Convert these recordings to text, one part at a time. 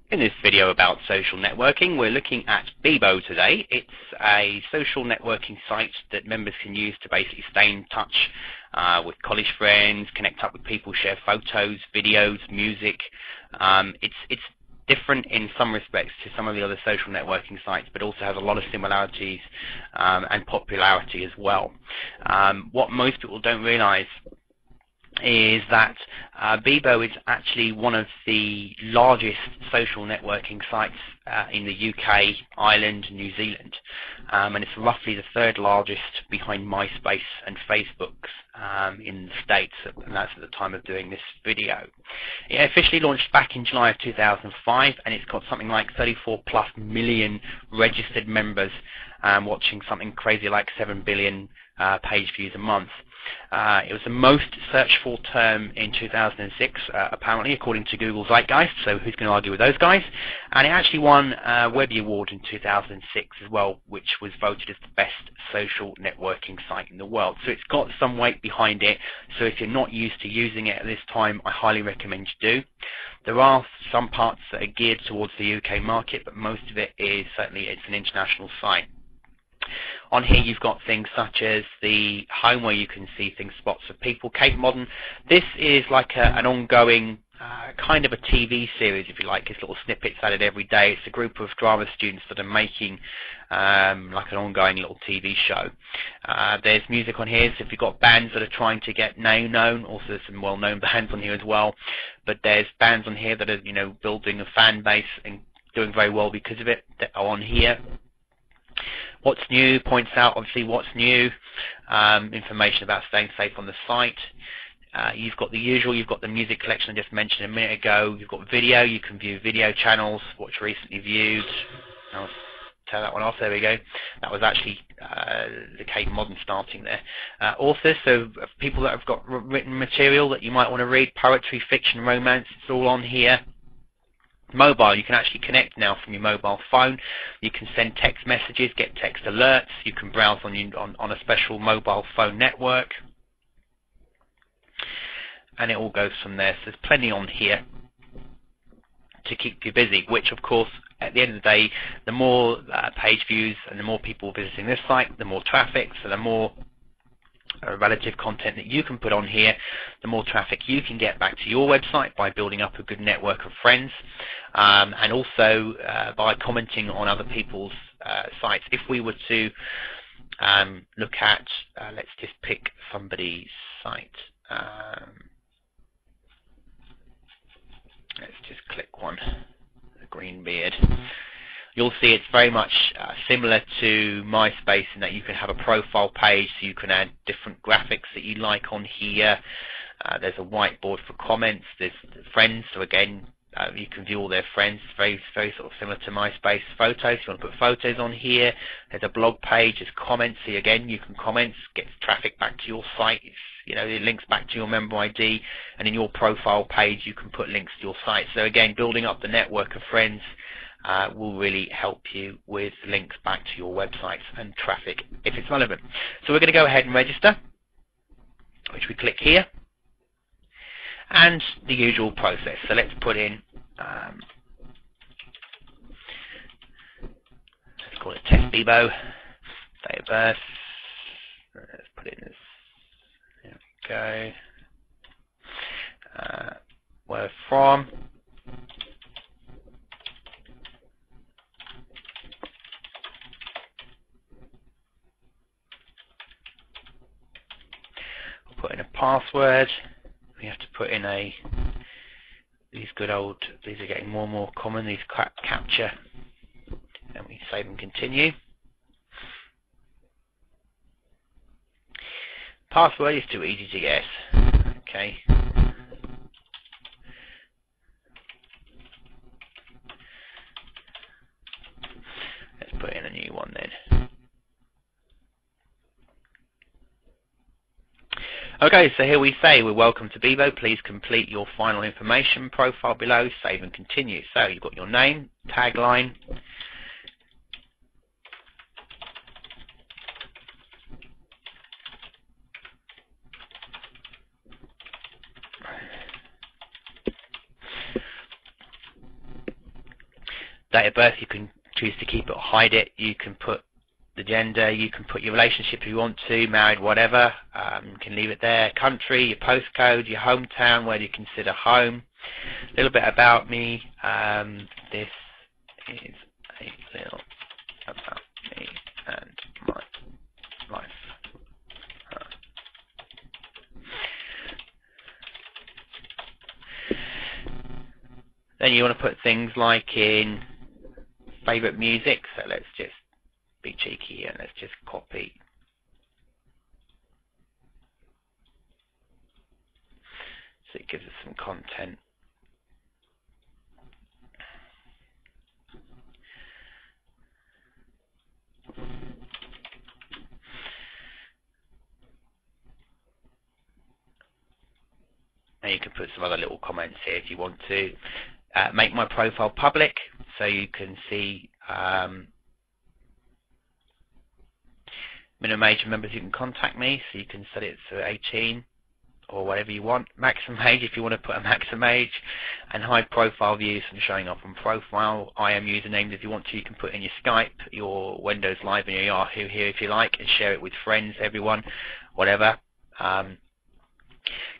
In this video about social networking, we're looking at Bebo today. It's a social networking site that members can use to basically stay in touch with college friends, connect up with people, share photos, videos, music. It's different in some respects to some of the other social networking sites, but also has a lot of similarities and popularity as well. What most people don't realize is that Bebo is actually one of the largest social networking sites in the UK, Ireland, New Zealand, and it's roughly the third largest behind MySpace and Facebook in the States, and that's at the time of doing this video. It officially launched back in July of 2005, and it's got something like 34+ million registered members, watching something crazy like 7 billion page views a month. It was the most searched for term in 2006, apparently, according to Google Zeitgeist, so who's going to argue with those guys? And it actually won a Webby Award in 2006 as well, which was voted as the best social networking site in the world. So it's got some weight behind it, so if you're not used to using it at this time, I highly recommend you do. There are some parts that are geared towards the UK market, but most of it is certainly it's an international site. On here you've got things such as the home where you can see things, spots of people. Cape Modern, this is like an ongoing kind of a TV series, if you like. It's little snippets added every day. It's a group of drama students that are making like an ongoing little TV show. There's music on here, so if you've got bands that are trying to get known, also there's some well-known bands on here as well. But there's bands on here that are, you know, building a fan base and doing very well because of it, that are on here. What's new points out obviously what's new, information about staying safe on the site. You've got the usual, you've got the music collection I just mentioned a minute ago. You've got video, you can view video channels, watch recently viewed. I'll turn that one off, there we go. That was actually the Cape Modern starting there. Authors, so people that have got written material that you might want to read, poetry, fiction, romance, it's all on here. Mobile, you can actually connect now from your mobile phone. You can send text messages, get text alerts. You can browse on a special mobile phone network, and it all goes from there. So there's plenty on here to keep you busy, which of course at the end of the day, the more page views and the more people visiting this site, the more traffic, so the more relative content that you can put on here, the more traffic you can get back to your website by building up a good network of friends, and also by commenting on other people's sites. If we were to look at, let's just pick somebody's site. Let's just click one, the green beard. You'll see it's very much similar to MySpace in that you can have a profile page, so you can add different graphics that you like on here. There's a whiteboard for comments. There's friends, so again, you can view all their friends. It's very sort of similar to MySpace. Photos, you want to put photos on here. There's a blog page. There's comments. So again, you can comment, get traffic back to your site. You know, it links back to your member ID, and in your profile page, you can put links to your site. So again, building up the network of friends will really help you with links back to your websites and traffic if it's relevant. So we're going to go ahead and register, which we click here, and the usual process. So let's put in, let's call it Test Bebo, date of birth, let's put it in this, there we go, where from, put in a password. We have to put in these good old, these are getting more and more common, these captcha, and we save and continue. Password is too easy to guess. Okay. Let's put in a new one then. Okay, so here we say, we're welcome to Bebo. Please complete your final information profile below, save and continue. So you've got your name, tagline, Date of birth, you can choose to keep it or hide it. You can put the gender, you can put your relationship if you want to, married, whatever. You can leave it there. Country, your postcode, your hometown, where do you consider home. A little bit about me. This is a little about me and my life. Then you want to put things like in favourite music, so let's just be cheeky and let's just copy so it gives us some content. And you can put some other little comments here if you want to. Make my profile public so you can see minimum age of members who can contact me, so you can set it to 18 or whatever you want. Maximum age if you want to put a maximum age, and hide profile views from showing up on profile. IM usernames if you want to, you can put in your Skype, your Windows Live and your Yahoo here if you like, and share it with friends, everyone, whatever.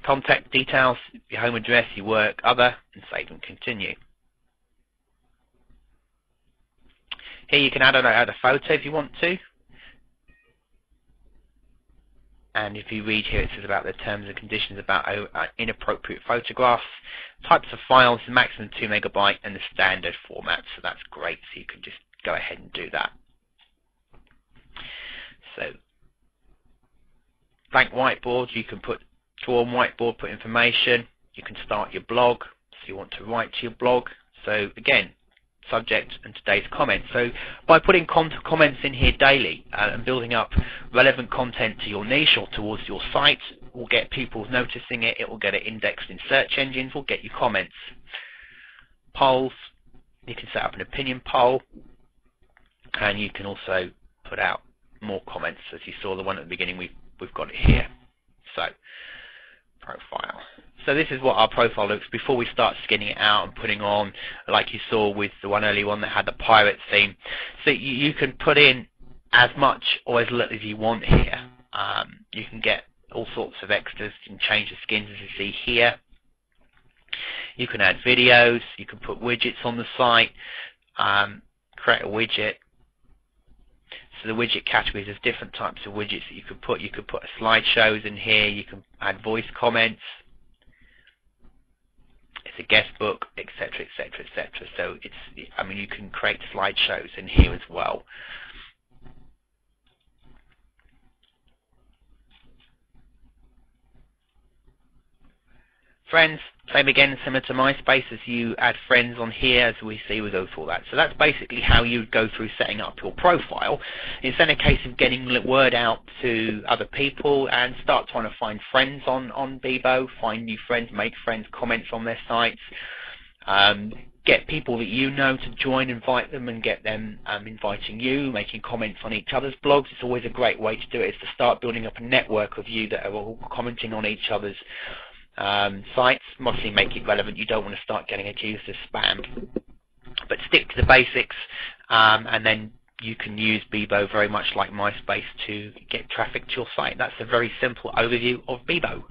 Contact details, your home address, your work, other, and save and continue. Here you can add a photo if you want to. And if you read here, it says about the terms and conditions about inappropriate photographs, types of files, maximum 2 megabyte, and the standard format. So that's great. So you can just go ahead and do that. So blank whiteboard, you can draw on whiteboard, put information. You can start your blog. So you want to write to your blog. So again, subject and today's comments. So by putting comments in here daily and building up relevant content to your niche or towards your site, will get people noticing it. It will get it indexed in search engines. Will get you comments. Polls. You can set up an opinion poll, and you can also put out more comments. As you saw, the one at the beginning, we've got it here. So profile. So this is what our profile looks before we start skinning it out and putting on, like you saw with the one early one that had the pirate theme. So you can put in as much or as little as you want here. You can get all sorts of extras. You can change the skins as you see here. You can add videos. You can put widgets on the site. Create a widget. So the widget categories, there's different types of widgets that you could put. You could put slideshows in here. You can add voice comments. It's a guest book, etc., etc., etc. So it's, I mean, you can create slideshows in here as well. Friends, same again, similar to MySpace, as you add friends on here, as we see, we go through all that. So that's basically how you go through setting up your profile. It's then a case of getting the word out to other people and start trying to find friends on Bebo, find new friends, make friends, comments on their sites, get people that you know to join, invite them, and get them inviting you, making comments on each other's blogs. It's always a great way to do it, is to start building up a network of you that are all commenting on each other's sites. Obviously make it relevant. You don't want to start getting accused of spam, but stick to the basics, and then you can use Bebo very much like MySpace to get traffic to your site. That's a very simple overview of Bebo.